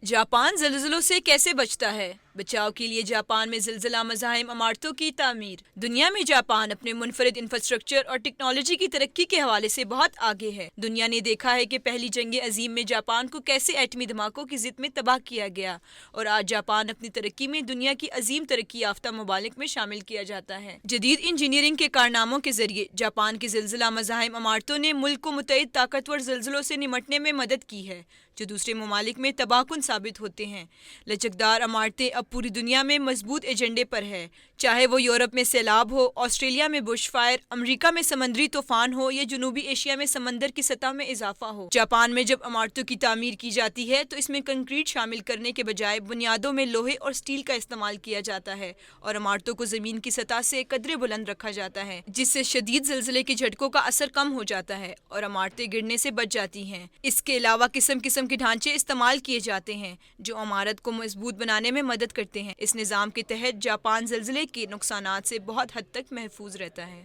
Japan ज़लज़लों से कैसे बचता है? बचाव के लिए जापान में ज़िलज़ला मज़ाहिम इमारतों की तामीर। दुनिया में जापान अपने मुनफरिद इंफ्रास्ट्रक्चर और टेक्नोलॉजी की तरक्की के हवाले से बहुत आगे है। दुनिया ने देखा है कि पहली जंग अजीम में जापान को कैसे एटमी धमाकों की जिद में तबाह किया गया, और आज जापान अपनी तरक्की में दुनिया की अजीम तरक्की याफ्ता ममालिक में शामिल किया जाता है। जदीद इंजीनियरिंग के कारनामों के जरिए जापान की ज़िलज़ला मज़ाहिम इमारतों ने मुल्क को मुतअद्दिद ताकतवर ज़िलज़लों से निमटने में मदद की है, जो दूसरे ममालिक में तबाहकुन साबित होते हैं। लचकदार इमारतें अब पूरी दुनिया में मजबूत एजेंडे पर है, चाहे वो यूरोप में सैलाब हो, ऑस्ट्रेलिया में बुश फायर, अमरीका में समंदरी तूफान हो या जनूबी एशिया में समंदर की सतह में इजाफा हो। जापान में जब इमारतों की तामीर की जाती है तो इसमें कंक्रीट शामिल करने के बजाय बुनियादों में लोहे और स्टील का इस्तेमाल किया जाता है, और इमारतों को जमीन की सतह से कदरे बुलंद रखा जाता है, जिससे शदीद ज़लज़ले के झटकों का असर कम हो जाता है और इमारतें गिरने से बच जाती हैं। इसके अलावा किस्म किस्म के ढांचे इस्तेमाल किए जाते हैं जो इमारत को मजबूत बनाने में मदद करते हैं। इस निज़ाम के तहत जापान ज़लज़ले के नुकसानात से बहुत हद तक महफूज रहता है।